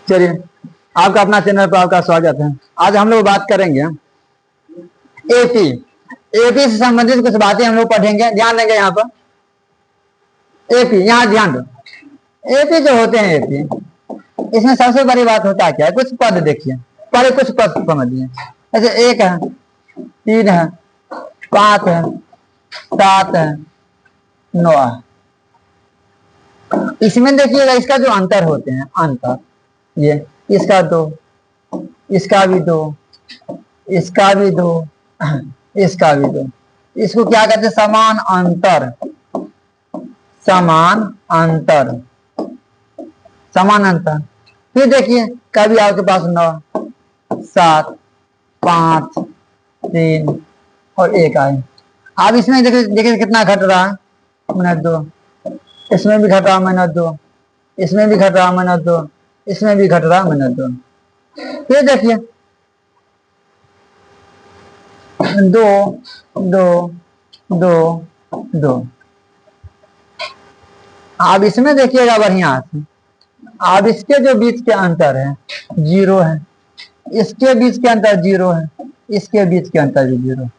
चलिए, आपका अपना चैनल पर आपका स्वागत है। आज हम लोग बात करेंगे एपी। एपी से संबंधित कुछ बातें हम लोग पढ़ेंगे, ध्यान देंगे यहाँ पर। एपी, यहाँ ध्यान दो। एपी जो होते हैं, एपी, इसमें सबसे बड़ी बात होता क्या है, कुछ पद देखिए, पहले कुछ पद समझिए। ऐसे 1 है, 3 है, 5 है, 7 है, 9 है। इसमें देखिएगा इसका जो अंतर होते हैं, अंतर ये इसका 2, इसका भी 2, इसका भी 2, इसका भी 2, इसको क्या कहते हैं, समान अंतर। समान अंतर, समान अंतर। फिर देखिए कभी आपके पास 9, 7, 5, 3 और 1 आए। अब इसमें देखिए कितना घट रहा है, -2, इसमें भी घट रहा -2, इसमें भी घट रहा -2, इसमें भी घट रहा -2। फिर देखिए 2, 2, 2, 2। अब इसमें देखिएगा बढ़िया से, अब इसके जो बीच के अंतर है 0 है, इसके बीच के अंतर 0 है, इसके बीच के अंतर भी 0,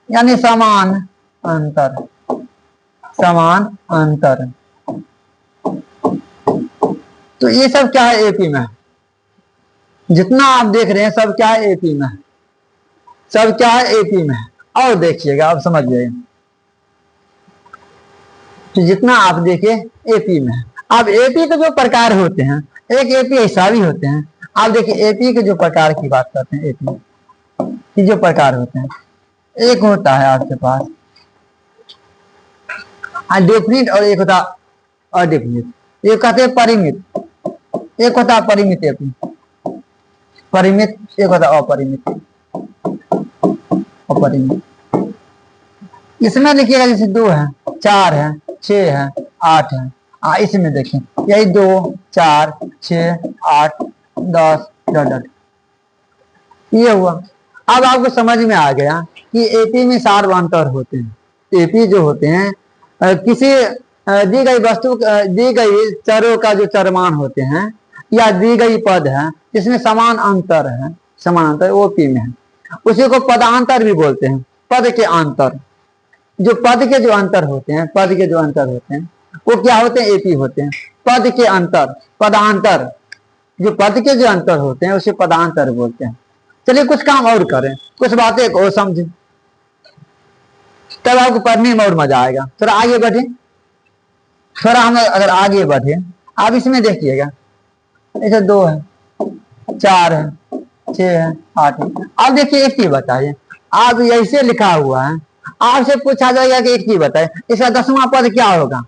यानी समान अंतर। समान अंतर। तो ये सब क्या है, एपी में। जितना आप देख रहे हैं सब क्या है, एपी में। सब क्या है, एपी में। और देखिएगा आप समझिएगा, तो जितना आप देखिए एपी में। अब एपी के जो प्रकार होते हैं, एक एपी ऐसा भी होते हैं। आप देखिए एपी के जो प्रकार की बात करते हैं, एपी की जो प्रकार होते हैं, एक होता है आपके पास डेफिनिट और एक होता अडेफिनिट। एक कहते हैं परिमित, एक होता है परिमित एपी, परिमित, एक होता है अपरिमित। अपरिमित इसमें देखिएगा जैसे 2 है, 4 है, 6 है, 8 है। इसमें देखिए यही 2, 4, 6, 8, 10 डॉट। ये हुआ। अब आपको समझ में आ गया कि एपी में 4 अंतर होते हैं। एपी जो होते हैं किसी दी गई वस्तु, दी गई चरों का जो चरमान होते हैं, या दी गई पद है जिसमें समान अंतर है, समान अंतर वो पी में है, उसी को पदांतर भी बोलते हैं। पद के अंतर, जो पद के जो अंतर होते हैं, पद के जो अंतर होते हैं वो क्या होते हैं, एपी होते हैं। पद के अंतर, पदांतर, जो पद के जो अंतर होते हैं उसे पदांतर बोलते हैं। चलिए कुछ काम और करें, कुछ बातें और समझें, तब आपको पढ़ने में और मजा आएगा। थोड़ा आगे बढ़े, थोड़ा हम अगर आगे बढ़े, आप इसमें देखिएगा ऐसे 2 है, 4 है, 6 है, 8 है। अब देखिए एक चीज बताइए, आप ऐसे लिखा हुआ है, आपसे पूछा जाएगा कि एक चीज बताइए इसका 10वां पद क्या होगा,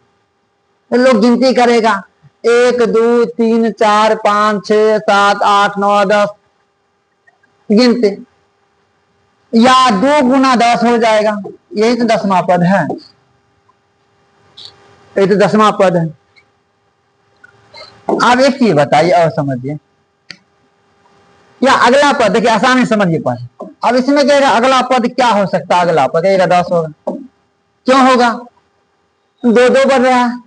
तो लोग गिनती करेगा 1, 2, 3, 4, 5, 6, 7, 8, 9, 10 गिनते, या 2 गुना 10 हो जाएगा। यही तो 10वां पद है, यही तो 10वां पद है। आप एक चीज बताइए और समझिए, या अगला पद देखिए, आसानी समझिए पहले। अब इसमें कहेगा अगला पद क्या हो सकता है, अगला पद कहेगा 10 होगा। क्यों होगा, 2 2 बढ़ रहा है,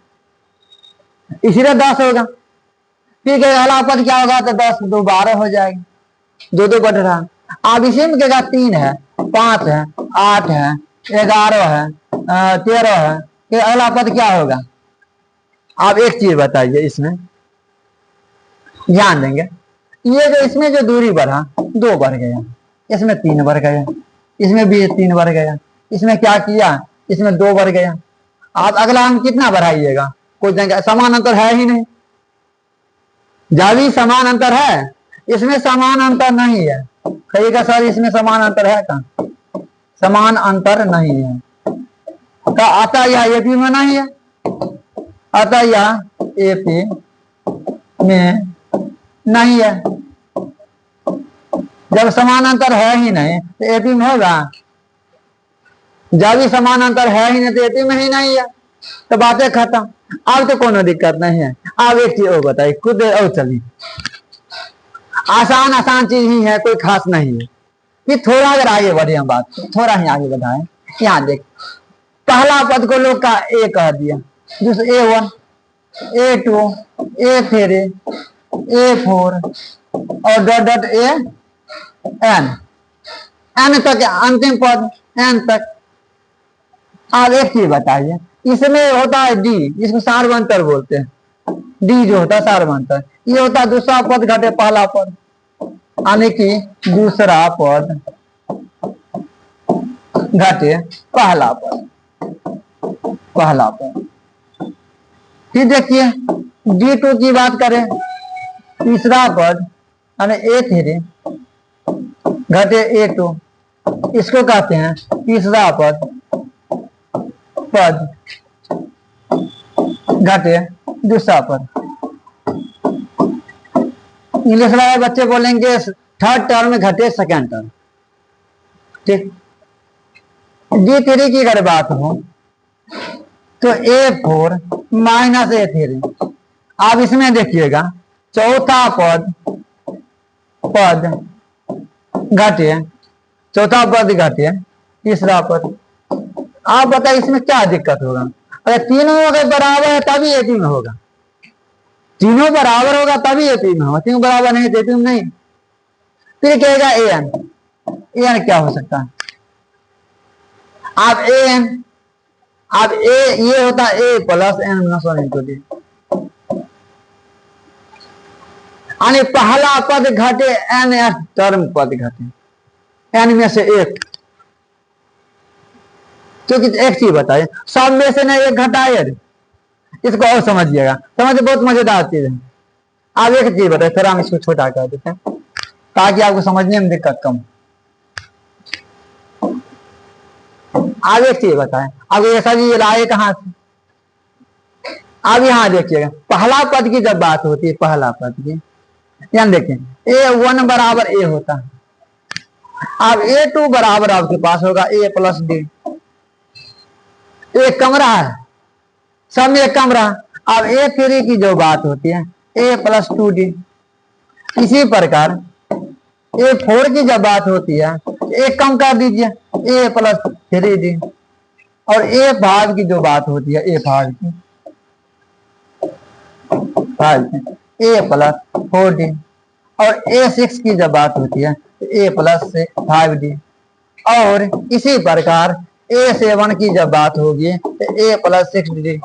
इसीलिए 10 होगा। फिर कहेगा अगला पद क्या होगा, तो 10 2 12 हो जाएगा, 2 2 बढ़ रहा है। अब इसी में कहेगा 3 है, 5 है, 8 है, 11 है, 13 है, कि अगला पद क्या होगा। आप एक चीज बताइए, इसमें ध्यान देंगे, ये जो इसमें जो दूरी बढ़ा 2 बढ़ गया, इसमें 3 बढ़ गया, इसमें भी 3 बढ़ गया, इसमें क्या किया, इसमें 2 बढ़ गया। आप अगला अंक कितना बढ़ाइएगा, कुछ देंगे, समान अंतर है ही नहीं। जब भी समान अंतर है, इसमें समान अंतर नहीं है, कहिएगा सर इसमें समान अंतर है का, समान अंतर नहीं है, तो आता यह एपी में नहीं है, आता यह एपी में नहीं है। जब समान अंतर है ही नहीं तो एपी में होगा, जब भी समान अंतर है ही नहीं तो एपी में ही नहीं है, तो बातें खत्म। अब तो कोनो दिक्कत नहीं है। अब एक चीज और बताइए, खुद और चलिए, आसान आसान चीज ही है, कोई खास नहीं है। कि थोड़ा अगर आगे बढ़े, हम बात थोड़ा ही आगे बढ़ाए, यहाँ देख, पहला पद को लोग का ए कह दिया, दूसरा A1, A2, A3, A4 और डॉट डॉट AN, N तक अंतिम पद N तक। अब एक चीज बताइए, इसमें होता है D, जिसको सार्वंतर बोलते हैं। D जो होता है सार्वंतर, ये होता है दूसरा पद घटे पहला पद, यानी कि दूसरा पद घटे पहला पद, पहला पद। फिर देखिए D2 की बात करें, तीसरा पद यानी A3 घटे A2, इसको कहते हैं तीसरा पद घटे दूसरा पद। इंग्लिश वाले बच्चे बोलेंगे थर्ड टर्म घटे सेकेंड टर्म। ठीक, D3 की अगर बात हो तो A4 माइनस A3। आप इसमें देखिएगा चौथा पद घटे, चौथा पद घटे तीसरा पद। आप बताइए इसमें क्या दिक्कत होगा? अगर तीनों अगर बराबर है तभी AP में होगा, तीनों बराबर होगा तभी AP में होगा, तीनों बराबर नहीं तो AP में नहीं। फिर कहेगा AN क्या हो सकता है? आप AN, आप ये होता है A plus N minus 1 into D, यानी पहला पद घटे N टर्म पद घटे, N में से एक। क्योंकि एक चीज बताइए, सब में से ना एक घटाए, इसको और समझिएगा, समझ बहुत मजेदार चीज है। आप एक चीज बताइए, फिर हम इसको छोटा कर देते हैं ताकि आपको समझने में दिक्कत कम। आप एक चीज बताएं, अब ऐसा जी लाए कहां से? अब यहां देखिएगा पहला पद की जब बात होती है, पहला पद की ध्यान देखें, A1 बराबर A होता है। अब A2 बराबर आपके पास होगा A प्लस D, एक कमरा है, सब में एक कमरा। अब A3 की जो बात होती है A प्लस 2D। इसी प्रकार A4 की जब बात होती है एक कम कर दीजिए A प्लस 3D। और A5 की जो बात होती है A5 की A प्लस 4D। और A6 की जब बात होती है A प्लस 5D। और इसी प्रकार A7 की जब बात होगी तो A प्लस 6D।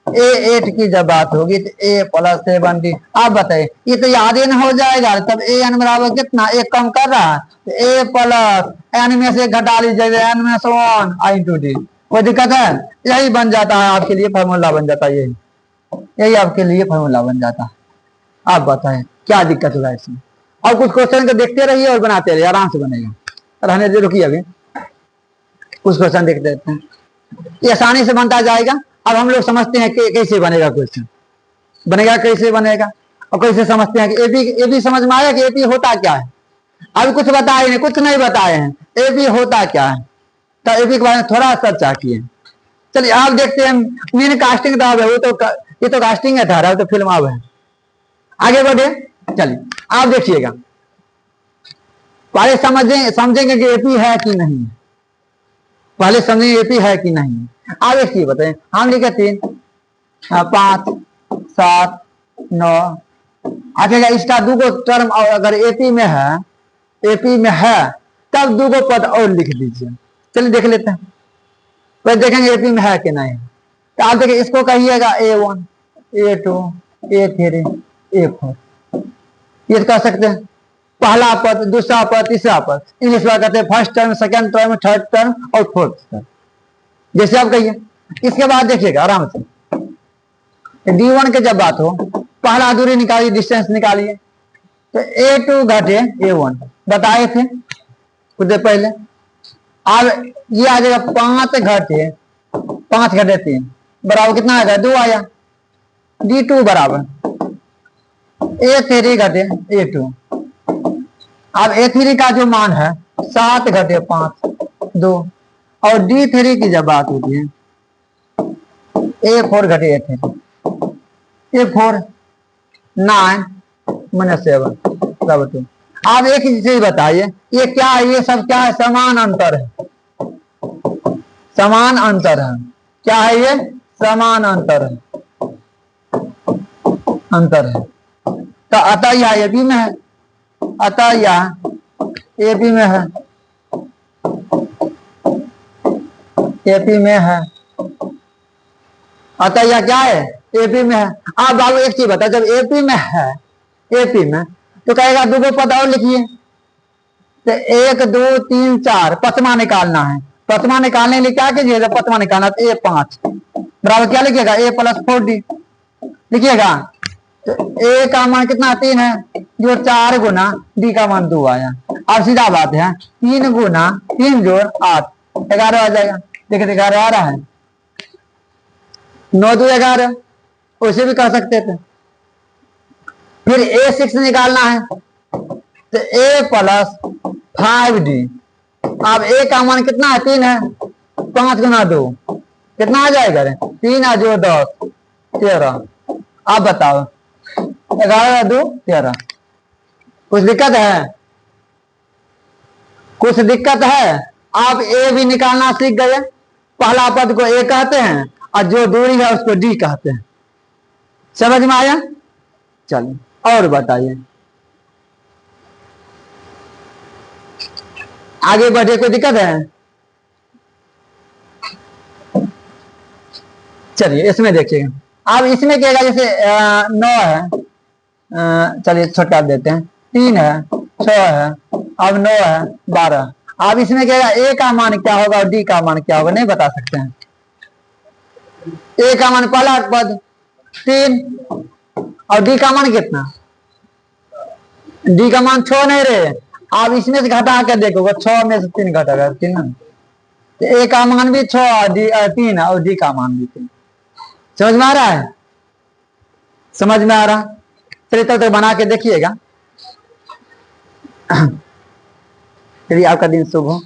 A8 की जब बात होगी तो A प्लस 7D। आप बताइए ये तो याद ही न हो जाएगा, तब AN बराबर कितना, एक कम कर रहा है तो A प्लस N में से घटा लीजिए N में 1 इंटू D। कोई दिक्कत है? यही बन जाता है आपके लिए फॉर्मूला, बन जाता है यही आपके लिए फॉर्मूला बन जाता है। आप बताएं क्या दिक्कत होगा इसमें? और कुछ क्वेश्चन को देखते रहिए और बनाते रहिए, आराम से बनेगा। रहने दे, रुकिए अभी कुछ क्वेश्चन देख देते हैं, ये आसानी से बनता जाएगा। अब हम लोग समझते हैं कि कैसे बनेगा क्वेश्चन, बनेगा कैसे बनेगा और कैसे समझते हैं कि एपी समझ में आया कि एपी होता क्या है। अभी कुछ बताए नहीं, कुछ नहीं बताए हैं एपी होता क्या है, तो एपी के बारे में थोड़ा चर्चा किए। चलिए आप देखते हैं मेन कास्टिंग था, वो तो ये तो कास्टिंग है था, तो फिल्म अब है। आगे बढ़े, चलिए आप देखिएगा, पहले समझेंगे कि एपी है कि नहीं, पहले समझेंगे एपी है कि नहीं। आप एक चीज बताएं, हम लिखे 3 5 7 9। आखिर इसका दूगो टर्म अगर एपी में है तब दूगो पद और लिख दीजिए। चलिए देख लेते हैं, फिर देखेंगे एपी में है कि नहीं। तो आप देखिए इसको कहिएगा A1 A2 A3 A4, ये कह सकते हैं पहला पद, दूसरा पद, तीसरा पद। इंग्लिश में कहते हैं first term, second term, third term और फोर्थ टर्म, जैसे आप कहिए। इसके बाद देखिएगा आराम से D1 के जब बात हो, पहला दूरी निकालिए, डिस्टेंस निकालिए, तो A2 घटे A1 बताए थे कुछ देर पहले। अब ये आ जाएगा 5 घटे 3 बराबर कितना आएगा, 2 आया। D2 बराबर A3 घटे A2। अब A3 का जो मान है 7 घटे 5 2। और D3 की जब बात होती है A4 घटे A3, A4 9 माइनस 7 बराबर 2। आप एक ही चीज बताइए, ये क्या है, ये सब क्या है, समान अंतर है, समान अंतर है। क्या है ये? समान अंतर है, अंतर है। तो अतः यह ए बी में है, अतः यह ए बी में है, ए पी में है, अतः यह क्या है ए पी में है। आप बाबू एक चीज बता, जब ए पी में है, ए पी में तो कहेगा दो पद और लिखिए, तो 1 2 3 4 पचमा निकालना है। पचमा निकालने के लिए क्या कीजिएगा, पचमा निकालना तो A5 बराबर क्या लिखिएगा A + 4D लिखिएगा। तो A का मान कितना 3 है, जो 4 गुना D का मान 2 आया। अब सीधा बात है 3 गुना 3 जोड़ 8 11 आ जाएगा। देखिए 11 आ रहा है, 9 2 11 उसे भी कह सकते थे। फिर A6 निकालना है तो A + 5D। अब A का मान कितना है 3 है, 5 गुना 2 कितना आ जाएगा, 3 जो 10 13। अब बताओ 11 2 13, कुछ दिक्कत है, कुछ दिक्कत है। आप A भी निकालना सीख गए, पहला पद को A कहते हैं और जो दूरी है उसको D कहते हैं। समझ में आया? चलिए और बताइए, आगे बढ़े, कोई दिक्कत है? चलिए इसमें देखिएगा। अब इसमें क्या है, जैसे 9 है, चलिए छोटा देते हैं, 3 है 6 है, अब 9 है 12। अब इसमें क्या है, A का मान क्या होगा और D का मान क्या होगा नहीं बता सकते हैं। A का मान पहला पद 3 और D का मान कितना, D का मान 6 नहीं रहे। आप इसमें से घटा कर देखोगे, 6 में से 3 घटेगा 3 ना, तो A का मान भी 6 और 3 और D का मान भी 3। समझ में आ रहा है? समझ में आ रहा? चलिए तब तक बना के देखिएगा। चलिए आपका दिन शुभ हो।